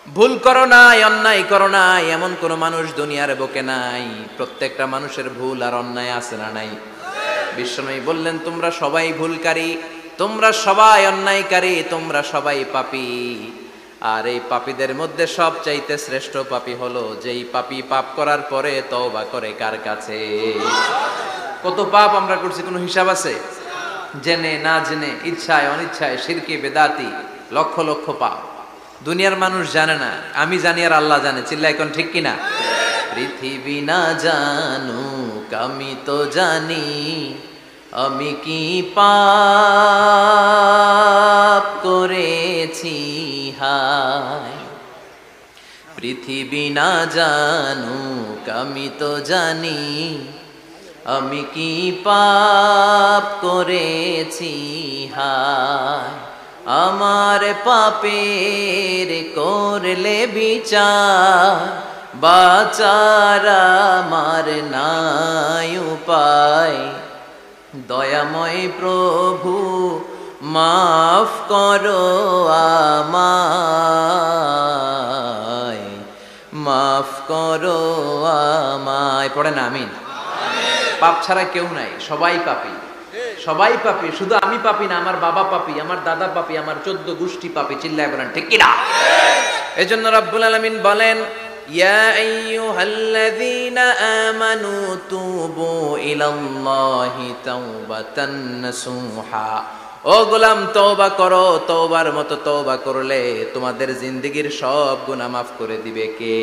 ভুল করো নাই, অন্যায় করো নাই, এমন কোন মানুষ দুনিয়ার বুকে নাই। প্রত্যেকটা মানুষের ভুল আর অন্যায় আছে না নাই? বিশ্বনবী বললেন, তোমরা সবাই ভুলকারী, তোমরা সবাই অন্যায়কারী, তোমরা সবাই পাপী। আর এই পাপীদের মধ্যে সবচাইতে শ্রেষ্ঠ পাপী হলো যেই পাপী পাপ করার পরে তওবা করে কার কাছে। কত পাপ আমরা করছি, কোনো হিসাব আছে? জেনে না জেনে, ইচ্ছায় অনিচ্ছায়, শিরকে বেদাতি, লক্ষ লক্ষ পাপ। দুনিয়ার মানুষ জানে না, আমি জানি আর আল্লাহ জানে। চিল্লা এখন ঠিক কিনা? পৃথিবী না জানুক আমি তো জানি, আমি কি পাপ করেছি হায়। পৃথিবী না জানুক আমি তো জানি, আমি কি পাপ করেছি হায়। আমার পাপের করলে বিচার, বাঁচার আমার নাই উপায়। দয়াময় প্রভু মাফ করো আমায়, মাফ করো আমায়। পড়ে না আমিন? পাপ ছাড়া কেউ নাই, সবাই পাপী, সবাই পাপী। শুধু আমি পাপী না, আমার বাবা পাপী, আমার দাদা পাপী, আমার 14 গোষ্ঠী পাপী। চিল্লায় বলেন ঠিক কিনা? এজন্য রব্বুল আলামিন বলেন, ইয়া আইয়ুহাল্লাযীনা আমানু তুবু ইলাল্লাহি তাওবাতান নাসুহা। ও গোলাম, তওবা করো। তওবার মতো তওবা করলে তোমাদের জিন্দেগীর সব গুনাহ মাফ করে দিবে কে?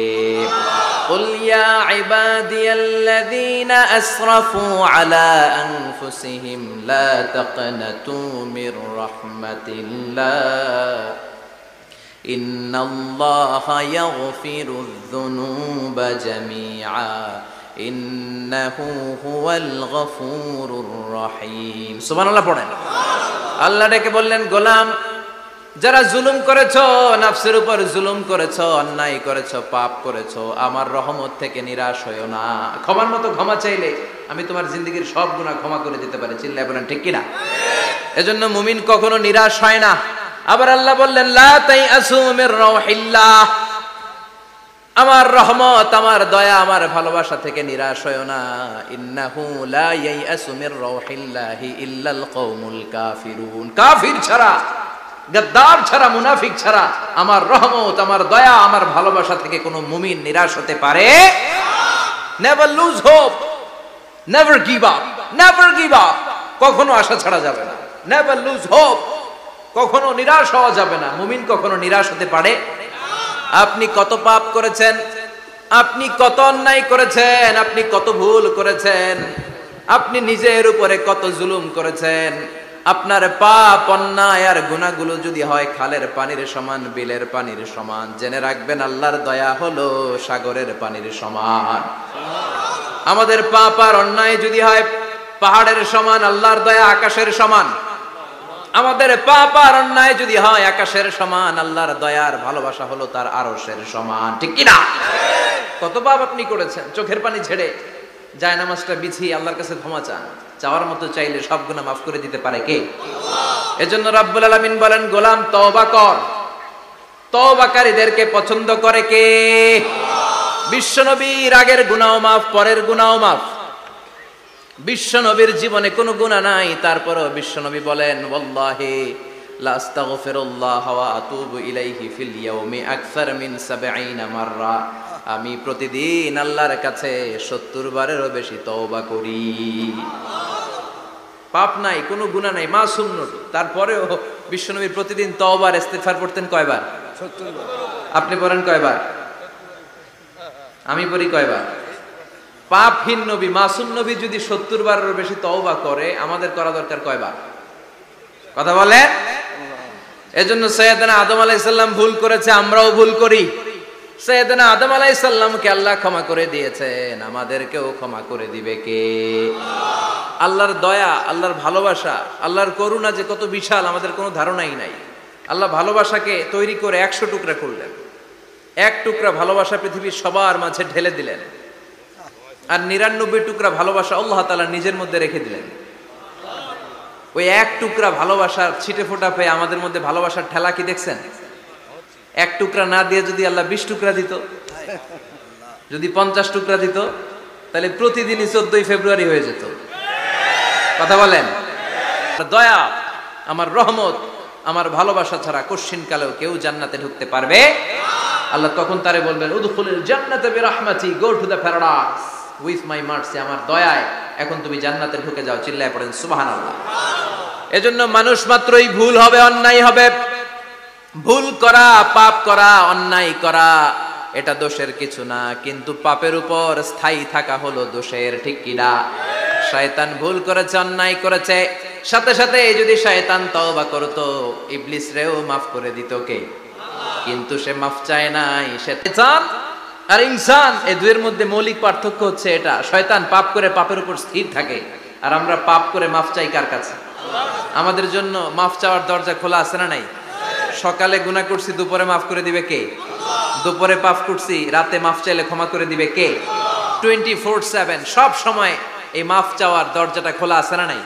কুল ইয়া ইবাদিয়াল্লাযীনা আসরাফু আলা আনফুসিহিম লা তাকনাতু মির রাহমাতিল্লাহ ইন্নাল্লাহা ইয়াগফিরুয যুনুবা জামিআ ইন্নাহু হুয়াল গফুরুর রহিম। সুবহানাল্লাহ পড়েন। আল্লাহ ডেকে বললেন, গোলাম, যারা জুলুম করেছো, নফসের উপর জুলুম করেছো, অন্যায় করেছো, পাপ করেছো, আমার রহমত থেকে নিরাশ হয়ো না। ক্ষমার মতো ক্ষমা চাইলে আমি তোমার জিন্দেগীর সব গুনাহ ক্ষমা করে দিতে পারি। চিল্লায় বলেন ঠিক কিনা? এজন্য মুমিন কখনো নিরাশ হয় না। আবার আল্লাহ বললেন, লা তাইআসু মির রাউহিল্লাহ, আমার রহমত, আমার দয়া, আমার ভালোবাসা থেকে নিরাশ হয়ো না। ইন্নাহু লা ইয়াইআসু মির রাউহিল্লাহি ইল্লাল কওমুল কাফিরুন। কাফির ছাড়া, গাদ্দার ছাড়া, মুনাফিক ছাড়া আমার রহমত, আমার দয়া, আমার ভালোবাসা থেকে কোনো মুমিন নিরাশ হতে পারে না। Never lose hope, never give up, never give up. কখনো আশা ছাড়া যাবে না। নেভার লুজ হোপ, কখনো নিরাশ হওয়া যাবে না। মুমিন কখনো নিরাশ হতে পারে। আপনি কত পাপ করেছেন, আপনি কত অন্যায় করেছেন, আপনি কত ভুল করেছেন, আপনি নিজের উপরে কত জুলুম করেছেন। আপনার পাপ, অন্যায় আর গুনাহগুলো যদি হয় খালের পানির সমান, বিলের পানির সমান, জেনে রাখবেন আল্লাহর দয়া হলো সাগরের পানির সমান। আমাদের পাপ আর অন্যায় যদি হয় পাহাড়ের সমান, আল্লাহর দয়া আকাশের সমান। আমাদের পাপ আর অন্যায় যদি হয় আকাশের সমান, আল্লাহর দয়ার ভালোবাসা হলো তার আরশের সমান। ঠিক কিনা? কত পাপ আপনি করেছেন, চোখের পানি ছেড়ে জায়নামাজটা বিছিয়ে আল্লাহর কাছে ক্ষমা চান। চাওয়ার মতো চাইলে সব গুনাহ মাফ করে দিতে পারে কে? এজন্য রাব্বুল আলামিন বলেন, গোলাম তওবা কর। তওবাকারীদেরকে পছন্দ করে কে? বিশ্বনবীর আগের গুনাহ মাফ, পরের গুনাহ মাফ। বিশ্বনবীর জীবনে কোনো গুনাহ নাই, তারপরও বিশ্বনবী বলেন, ওয়াল্লাহি লা আস্তাগফিরুল্লাহ ওয়া আতুবু ইলাইহি ফিল ইয়াউমি আকসার মিন ৭০ মাররা। আমি প্রতিদিন আল্লাহর কাছে ৭০ বারেরও বেশি তওবা করি। পাপ নাই, কোনো গুনাহ নাই, মাসুম নবী। তারপরেও বিশ্বনবী প্রতিদিন তওবার ইস্তিগফার পড়তেন কয়বার? ৭০ বার। আপনি পড়েন কয়বার? আমি পড়ি কয়বার? পাপহীন নবী, মাসুম নবী যদি ৭০ বারেরও বেশি তওবা করে, আমাদের করা দরকার কয়বার? কথা বলে। এজন্য সাইয়েদনা আদম আলাইহিস সালাম ভুল করেছে, আমরাও ভুল করি। সাইয়েদনা আদম আলাইহিস সালামকে আল্লাহ ক্ষমা করে দিয়েছেন, আমাদেরকেও ক্ষমা করে দিবে কে? আল্লাহর দয়া, আল্লাহর ভালোবাসা, আল্লাহর করুণা যে কত বিশাল আমাদের কোনো ধারণাই নাই। আল্লাহ ভালোবাসাকে তৈরি করে ১০০ টুকরা করলেন। এক টুকরা ভালোবাসা পৃথিবীর সবার মাঝে ঢেলে দিলেন, আর ৯৯ টুকরা ভালোবাসা আল্লাহ তাআলা নিজের মধ্যে রেখে দিলেন। ওই এক টুকরা ভালোবাসার ছিটে ফোটা পেয়ে আমাদের মধ্যে ভালোবাসার ঠেলা কি দেখছেন? এক টুকরা না দিয়ে যদি আল্লাহ 20 টুকরা দিত, যদি 50 টুকরা দিত, তাহলে প্রতিদিনই 14ই ফেব্রুয়ারি হয়ে যেত। কথা বলেন? দয়া, আমার রহমত, আমার ভালোবাসা ছাড়া কশিন কালেও কেউ জান্নাতে ঢুকতে পারবে। আল্লাহ তখন তারে বলবেন, উদখুলুল জান্নাতা বিরাহমাতি, go to the paradise with my mercy, আমার দয়ায় এখন তুমি জান্নাতে ঢুকে যাও। চিল্লায় পড়েন সুবহানাল্লাহ। এজন্য মানুষ মাত্রই ভুল হবে, অন্যায় হবে। ভুল করা, পাপ করা, অন্যায় করা এটা দোষের কিছু না, কিন্তু পাপের উপর স্থায়ী থাকা হলো দোষের, ঠিক কিনা? শয়তান ভুল করেছে, অন্যায় করেছে, সাথে সাথে যদি শয়তান তওবা করতো, ইবলিস রেও মাফ করে দিত কে? কিন্তু সে মাফ চায় নাই। শয়তান আর ইনসান এই দুইয়ের মধ্যে মৌলিক পার্থক্য হচ্ছে এটা, শয়তান পাপ করে পাপের উপর স্থির থাকে, আর আমরা পাপ করে মাফ চাই কার কাছে? আমাদের জন্য মাফ চাওয়ার দরজা খোলা আছে না নাই? সকালে গুনাহ করছি, দুপুরে মাফ করে দিবে কে? দুপুরে পাপ করছি, রাতে মাফ চাইলে ক্ষমা করে দিবে কে? 24/7 সব সময় এই মাফ চাওয়ার দরজাটা খোলা আছে না নাই?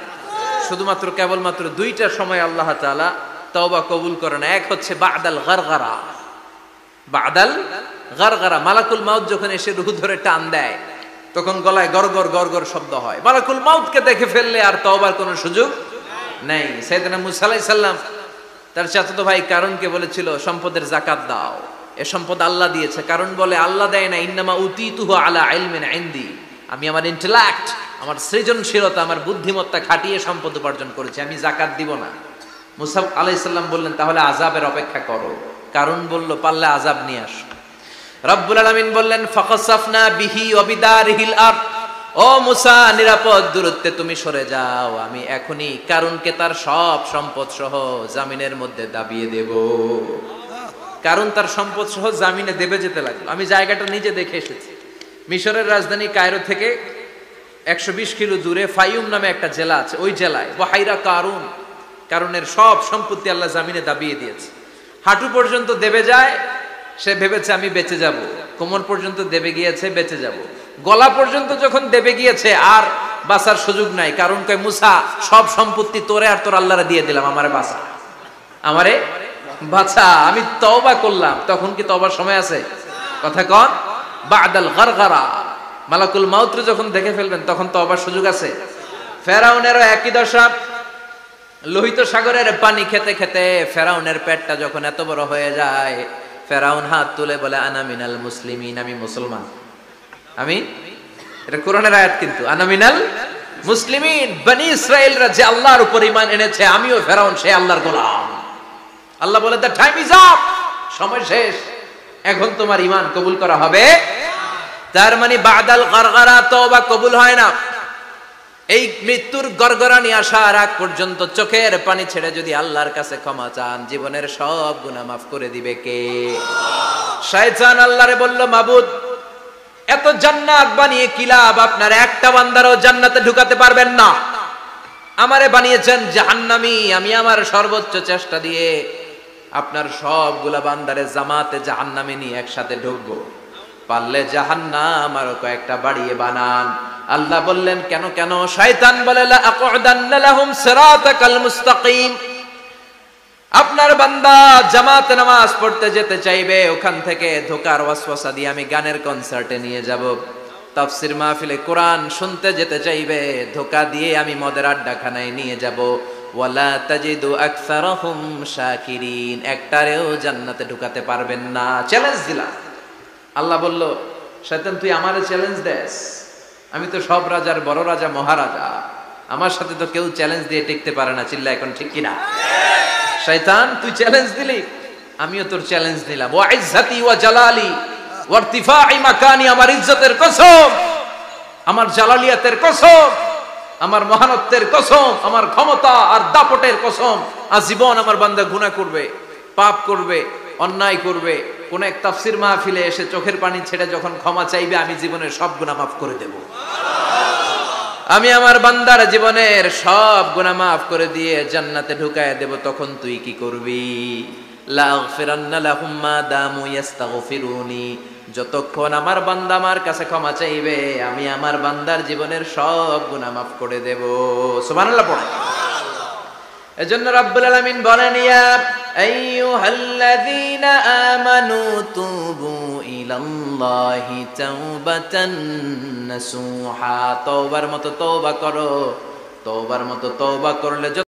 শুধুমাত্র কেবলমাত্র দুইটা সময় আল্লাহ তাআলা তওবা কবুল করে না। এক হচ্ছে বাদাল গারগারা, বাদাল গারগারা, মালাকুল মাউত যখন এসে রূহ ধরে টান দেয়, তখন গলায় গরগর গরগর শব্দ হয়। মালাকুল মাউতকে দেখে ফেললে আর তওবার কোনো সুযোগ নেই। সাইয়েদনা মুসা আলাইহিস সালাম তার চাচাতো ভাই কারণকে বলেছিল, সম্পদের যাকাত দাও, এ সম্পদ আল্লাহ দিয়েছে। কারণ বলে, আল্লাহ দেয় না, ইন্নামা উতিতুহু আলা ইলমিন ইনদি, আমি আমার ইন্টেলেক্ট, আমার সৃজনশীলতা, আমার বুদ্ধিমত্তা খাটিয়ে সম্পদ উপার্জন করেছি, আমি যাকাত দিব না। মুসা আলাইহিস সালাম বললেন, তাহলে আযাবের অপেক্ষা করো। কারণ বলল, পারলে আযাব নিয়ে আসো। রব্বুল আলামিন বললেন, ফাখাসাফনা বিহি ওয়া বিদারিহিল আরদ, ও মুসা নিরাপদ দূরত্বে তুমি সরে যাও, আমি এখনই কারুনকে তার সব সম্পদ সহ জামিনের মধ্যে দাবিয়ে দেব। কারণ তার সম্পদ সহ জামিনে দেবে যেতে লাগলো। আমি জায়গাটা নিজে দেখে এসেছি। মিশরের রাজধানী কায়রো থেকে 120 কিলো দূরে ফাইউম নামে একটা জেলা আছে, ওই জেলায় ওয়াহাইরা কারুন, কারণের সব সম্পত্তি আল্লাহ জামিনে দাবিয়ে দিয়েছে। হাঁটু পর্যন্ত দেবে যায়, সে ভেবেছে আমি বেঁচে যাব। কোমর পর্যন্ত দেবে গিয়েছে, বেঁচে যাব। গলা পর্যন্ত যখন দেবে গিয়েছে, আর বাঁচার সুযোগ নাই। কারণ কয়, মুসা সব সম্পত্তি তোরে আর তোর আল্লাহরে দিয়ে দিলাম, আমারে বাঁচা, আমারে বাঁচা, আমি তওবা করলাম। তখন কি তওবার সময় আছে? কথা কন। বাদাল গারগারা, মালাকুল মাউত যখন দেখে ফেলবেন, তখন তওবার সুযোগ আছে? ফেরাউনেরও একই দশা। লোহিত সাগরের পানি খেতে খেতে ফেরাউনের পেটটা যখন এত বড় হয়ে যায়, ফেরাউন হাত তুলে বলে, আনা মিনাল মুসলিমিন, আমি মুসলমান। আমি, এটা কোরআনের আয়াত কিন্তু, আনা মিনাল মুসলিমিন, বনি ইসরাইলরা যে আল্লাহর উপর ঈমান এনেছে, আমিও ফেরাউন সে আল্লাহর গোলাম। আল্লাহ বলে, দ্য টাইম ইজ আপ, সময় শেষ, এখন তোমার ঈমান কবুল করা হবে। তার মানে বাদাল গারগারা, তওবা কবুল হয় না। এই মৃত্যুর গরগরানি আসার আগ পর্যন্ত চোখের পানি ছেড়ে যদি আল্লাহর কাছে ক্ষমা চান, জীবনের সব গুনাহ মাফ করে দিবে কে? শয়তান আল্লাহরে বলল, মাবুদ এত জান্নাত বানিয়ে কি লাভ, আপনার একটা বান্দারও জান্নাতে ঢুকাতে পারবেন না। আমারে বানিয়েছেন জাহান্নামী, আমি আমার সর্বোচ্চ চেষ্টা দিয়ে আপনার সবগুলা বান্দারে জামাতে জাহান্নামে নিয়ে একসাথে ঢুকবো, পারলে জাহান্নাম আরো কয়েকটা বাড়িয়ে বানান। আল্লাহ বললেন, কেন কেন? শয়তান বলে, লা আকুদান্না লাহুম সিরাতাকাল মুস্তাকিম, আপনার বান্দা জামাতে নামাজ পড়তে যেতে চাইবে, ওখান থেকে ধোকার ওয়াসওয়াসা দিয়ে আমি গানের কনসার্টে নিয়ে যাব। তাফসীর মাহফিলে কোরআন শুনতে যেতে চাইবে, ধোকা দিয়ে আমি মদের আড্ডাখানায় নিয়ে যাব। ওয়ালা তাজিদু আকসারাহুম শাকিরিন, একটারেও জান্নাতে ঢুকাতে পারবেন না। চ্যালেঞ্জ দিলাম। আল্লাহ বলল, শয়তান তুই আমারে চ্যালেঞ্জ দেস? আমি তো সব রাজার বড় রাজা, মহারাজা, আমার সাথে তো কেউ চ্যালেঞ্জ দিয়ে টিকতে পারে না। চিল্লা এখন ঠিক কিনা? শয়তান তুই চ্যালেঞ্জ দিলি, আমিও তোর চ্যালেঞ্জ দিলাম। ওয়া ইজ্জতি ওয়া জালালি ওয়া ইরতিফাই মাকানি, আমার ইজ্জতের কসম, আমার জালালিয়াতের কসম, আমার মহানত্বের কসম, আমার ক্ষমতা আর দাপটের কসম, আজীবন আমার বান্দা গুনাহ করবে, পাপ করবে, অন্যায় করবে, কোন এক তাফসীর মাহফিলে এসে চোখের পানি ছেড়ে যখন ক্ষমা চাইবে, আমি জীবনের সব গুনাহ মাফ করে দেব। আমি আমার বান্দার জীবনের সব গুনাহ মাফ করে দিয়ে জান্নাতে ঢুকায় দেব। তখন তুই কি করবি? লা আগফিরান্না লাহুম মা দামু ইস্তাগফিরুনি, যতক্ষণ আমার বান্দা আমার কাছে ক্ষমা চাইবে, আমি আমার বান্দার জীবনের সব গুনাহ মাফ করে দেব। সুবহানাল্লাহ পড়ে। এজন্য রব্বুল আলামিন বলেন, ইয়া আইয়ুহাল্লাযীনা আমানু তুবু ইলাল্লাহি তাওবাতান নাসুহা, তওবার মতো তওবা করো, তওবার মতো তওবা করলে